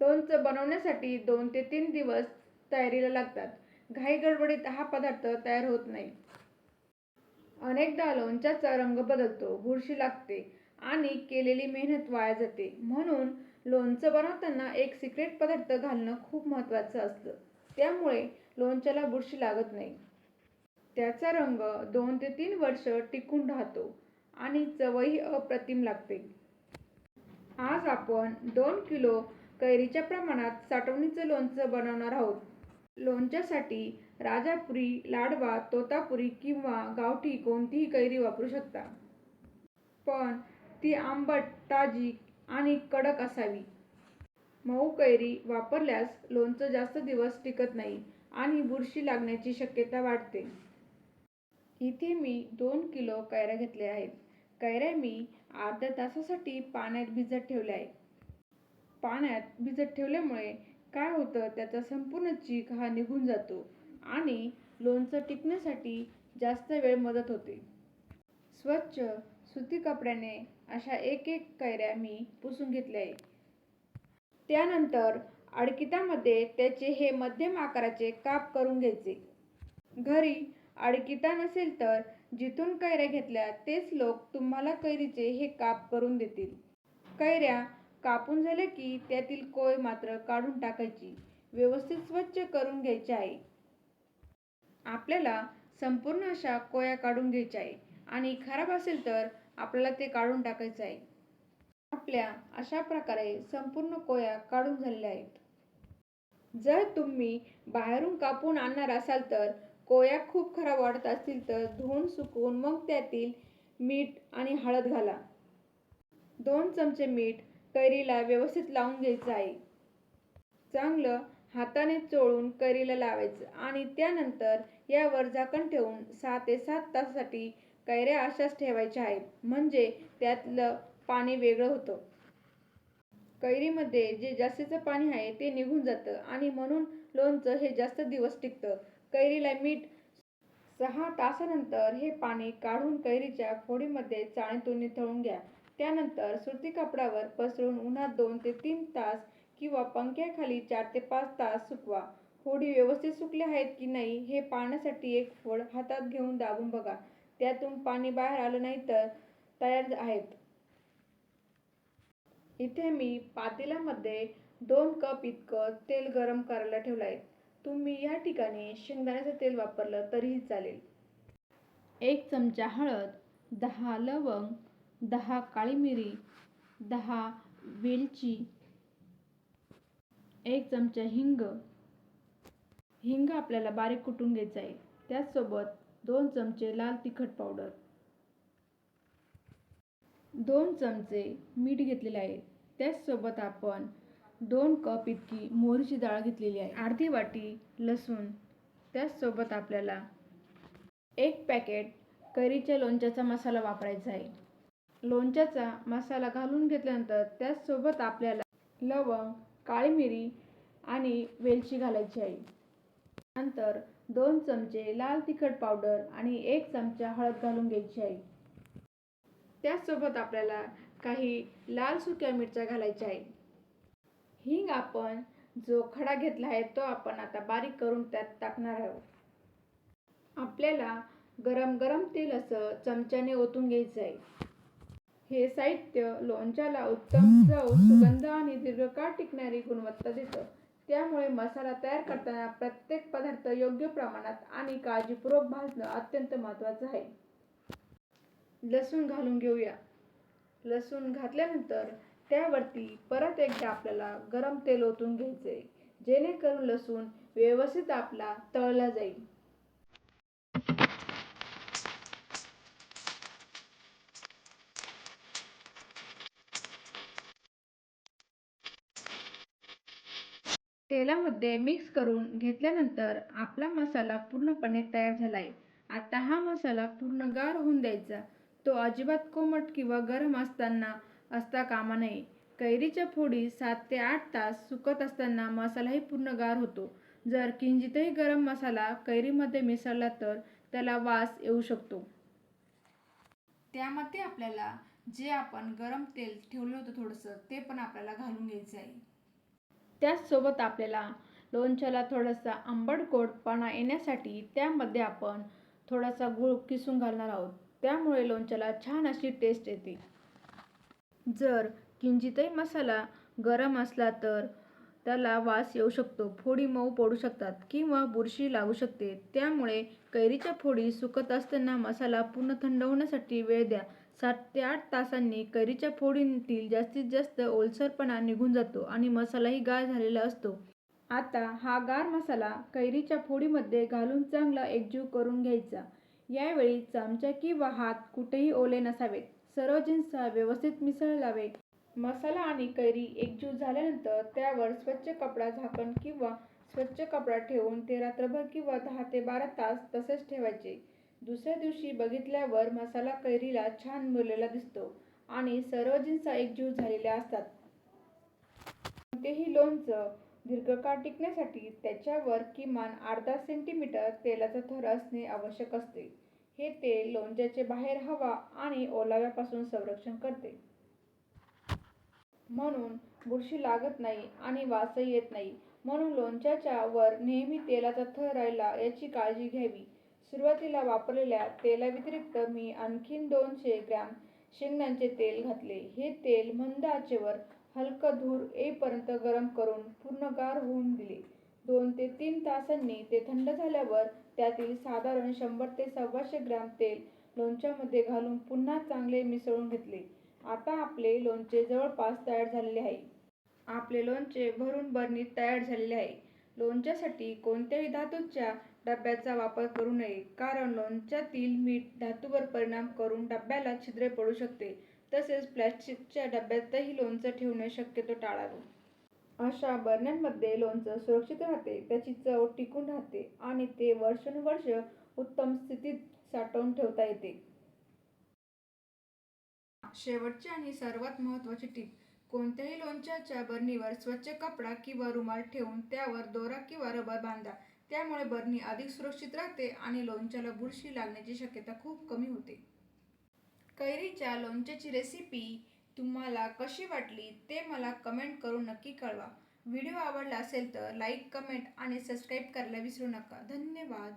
लोणचं बनवण्यासाठी 2 ते 3 दिवस तयारीला लागतात. घाई गडबडीत हा पदार्थ तयार होत नाही. अनेकदा लोणच्याचा रंग बदलतो, बुरशी लागते आणि केलेली मेहनत वाया जाते. म्हणून लोणचं बनवताना एक सिक्रेट पदार्थ घालणं खूप महत्त्वाचं असतं. त्यामुळे लोणच्याला बुरशी लागत नाही. त्याचा रंग 2 ते 3 वर्ष टिकून राहतो आणि चवही अप्रतिम लागते. आज आपण 2 किलो कैरीच्या प्रमाणात साठवणीचं लोणचं बनवणार आहोत. लोणच्यासाठी राजापुरी, लाडवा, तोतापुरी किंवा गावठी कोणतीही कैरी वापरू शकता. पण ती आंबट, ताजी आणि कडक असावी. मऊ कैरी वापरल्यास लोणचं जास्त दिवस टिकत नाही आणि बुरशी लागण्याची शक्यता वाढते. इथे मी 2 किलो कैऱ्या घेतल्या आहेत. कैऱ्या मी अर्ध्या तासासाठी पाण्यात भिजत ठेवल्या आहेत. पाण्यात भिजत ठेवल्यामुळे काय होतं, त्याचा संपूर्ण चीक हा निघून जातो आणि लोणचं टिकण्यासाठी जास्त वेळ मदत होते. स्वच्छ सुती कपड्याने अशा एक एक कैऱ्या मी पुसून घेतल्या आहेत. त्यानंतर अडकितामध्ये त्याचे हे मध्यम आकाराचे काप करून घ्यायचे. घरी अडकिता नसेल तर जिथून कैऱ्या घेतल्या तेच लोक तुम्हाला कैरीचे हे काप करून देतील. कैऱ्या कापून झाल्या की त्यातील कोय मात्र काढून टाकायची. व्यवस्थित स्वच्छ करून घ्यायचे आहे. आपल्याला संपूर्ण अशा कोया काढून घ्यायच्या आहे आणि खराब असेल तर आपल्याला ते काढून टाकायचं आहे. आपल्या अशा प्रकारे संपूर्ण कोया काढून झालेल्या आहेत. जर तुम्ही बाहेरून कापून आणणार असाल तर कोया खूप खराब वाटत असतील तर धुवून सुकवून मग त्यातील मीठ आणि हळद घाला. 2 चमचे मीठ कैरीला व्यवस्थित लावून घ्यायचं आहे. चांगलं हाताने चोळून कैरीला लावायचं आणि त्यानंतर यावर झाकण ठेवून 6 ते 7 तासासाठी कैऱ्या अशाच ठेवायच्या आहेत. म्हणजे त्यातलं पाणी वेगळं होतं. कैरीमध्ये जे जास्तीचं पाणी आहे ते निघून जातं आणि म्हणून लोणचं हे जास्त दिवस टिकतं. कैरीला मीठ 6 तासानंतर हे पाणी काढून कैरीच्या फोडीमध्ये चाळणीतून निथळून घ्या. त्यानंतर सुती कापडावर पसरून उन्हात 2 ते 3 तास किंवा पंख्याखाली 4 ते 5 तास सुकवा. फोडी व्यवस्थित सुकल्या आहेत की नाही हे पाहण्यासाठी एक फोड हातात घेऊन दाबून बघा. त्यातून पाणी बाहेर आलं नाही तर तयार आहेत. इथे मी पातेल्यामध्ये 2 कप इतकं तेल गरम करायला ठेवलं आहे. तुम्ही या ठिकाणी शेंगदाण्याचं तेल वापरलं तरीही चालेल. 1 चमचा हळद, 10 लवंग, 10 काळी मिरी, 10 वेलची, 1 चमचा हिंग. हिंग आपल्याला बारीक कुटून घ्यायचं आहे. त्याचसोबत 2 चमचे लाल तिखट पावडर, 2 चमचे मीठ घेतलेले आहे. त्याचसोबत आपण 2 कप इतकी मोहरीची डाळ घेतलेली आहे. अर्धी वाटी लसूण. त्याचसोबत आपल्याला 1 पॅकेट कैरीच्या लोणच्याचा मसाला वापरायचा आहे. लोणच्याचा मसाला घालून घेतल्यानंतर त्याचसोबत आपल्याला लवंग, काळी मिरी आणि वेलची घालायची आहे. नंतर 2 चमचे लाल तिखट पावडर आणि 1 चमचा हळद घालून घ्यायची आहे. त्याचसोबत आपल्याला काही लाल सुक्या मिरच्या घालायच्या आहे. हिंग आपण जो खडा घेतला आहे तो आपण आता बारीक करून त्यात टाकणार आहोत. आपल्याला गरम गरम तेल असं चमच्याने ओतून घ्यायचं आहे. हे साहित्य लोणच्याला उत्तम चव, सुगंध आणि दीर्घकाळ टिकणारी गुणवत्ता देतं. त्यामुळे मसाला तयार करताना प्रत्येक पदार्थ योग्य प्रमाणात आणि काळजीपूर्वक भाजणं अत्यंत महत्त्वाचं आहे. लसूण घालून घेऊया. लसूण घातल्यानंतर त्यावरती परत एकदा आपल्याला गरम तेल ओतून घ्यायचे जेणेकरून लसूण व्यवस्थित आपला तळला जाईल. तेलामध्ये मिक्स करून घेतल्यानंतर आपला मसाला पूर्णपणे तयार झाला आहे. आता हा मसाला पूर्ण गार होऊन द्यायचा. तो अजिबात कोमट किंवा गरम असता कामा नये. कैरीच्या फोडी 7 ते 8 तास सुकत असताना मसालाही पूर्ण गार होतो. जर किंचितही गरम मसाला कैरीमध्ये मिसळला तर त्याला वास येऊ शकतो. त्यामध्ये आपल्याला जे आपण गरम तेल ठेवलं होतं थोडंसं ते पण आपल्याला घालून घ्यायचं आहे. त्याचसोबत आपल्याला लोणच्याला थोडासा आंबट गोडपणा येण्यासाठी त्यामध्ये आपण थोडासा गूळ किसून घालणार आहोत. त्यामुळे लोणच्याला छान अशी टेस्ट येते. जर किंचितही मसाला गरम असला तर त्याला वास येऊ शकतो, फोडी मऊ पडू शकतात किंवा बुरशी लागू शकते. त्यामुळे कैरीच्या फोडी सुकत असताना मसाला पूर्ण थंड होण्यासाठी वेळ द्या. 7 ते 8 तासांनी कैरीच्या फोडींतील जास्तीत जास्त ओलसरपणा निघून जातो आणि मसालाही गार झालेला असतो. आता हा गार मसाला कैरीच्या फोडीमध्ये घालून चांगला एकजीव करून घ्यायचा. यावेळी चमचा किंवा हात कुठेही ओले नसावेत. सर्व जिन्स व्यवस्थित मिसळावे. मसाला आणि कैरी एकजीव झाल्यानंतर त्यावर स्वच्छ कपडा झाकण किंवा स्वच्छ कपडा ठेवून ते रात्रभर किंवा 10 ते 12 तास तसेच ठेवायचे. दुसऱ्या दिवशी बघितल्यावर मसाला कैरीला छान मुरलेला दिसतो आणि सर्व जिन्स एकजीव झालेल्या असतात. कोणतेही लोणचं दीर्घकाळ टिकण्यासाठी त्याच्यावर किमान अर्धा सेंटीमीटर तेलाचा थर असणे आवश्यक असते. हे तेल लोणच्याचे बाहेर हवा आणि ओलाव्यापासून संरक्षण करते. म्हणून बुरशी लागत नाही आणि वासही येत नाही. म्हणून लोणच्याच्या वर नेहमी तेलाचा थर राहिला याची काळजी घ्यावी. सुरुवातीला वापरलेल्या तेलाव्यतिरिक्त मी आणखीन 200 ग्रॅम शेंगदाण्याचे तेल घातले. हे तेल मंद आचेवर हलकं धूर येईपर्यंत गरम करून पूर्ण गार होऊन दिले. 2 ते 3 तासांनी ते थंड झाल्यावर त्यातील साधारण 100 ते 125 ग्रॅम तेल लोणच्यामध्ये घालून पुन्हा चांगले मिसळून घेतले. आता आपले लोणचे जवळपास तयार झालेले आहे. आपले लोणचे भरून बरणीत तयार झालेले आहे. लोणच्यासाठी कोणत्याही धातूच्या डब्याचा वापर करू नये, कारण लोणच्यातील मीठ धातूवर परिणाम करून डब्याला छिद्रे पडू शकते. तसेच प्लॅस्टिकच्या डब्यातही लोणचं ठेवणे शक्यतो टाळावे. अशा बरण्यांमध्ये लोणचं सुरक्षित राहते, त्याची चव टिकून राहते आणि ते वर्षानुवर्ष उत्तम स्थितीत साठवून ठेवता येते. शेवटची आणि सर्वात महत्त्वाची टीप. कोणत्याही लोणच्याच्या बरणीवर स्वच्छ कपडा किंवा रुमाल ठेवून त्यावर दोरा किंवा रबर बांधा. त्यामुळे बरणी अधिक सुरक्षित राहते आणि लोणच्याला बुरशी लागण्याची शक्यता खूप कमी होते. कैरीच्या लोणच्याची रेसिपी तुम्हाला कशी वाटली ते मला कमेंट करून नक्की कळवा. व्हिडिओ आवडला असेल तर लाईक, कमेंट आणि सबस्क्राईब करायला विसरू नका. धन्यवाद.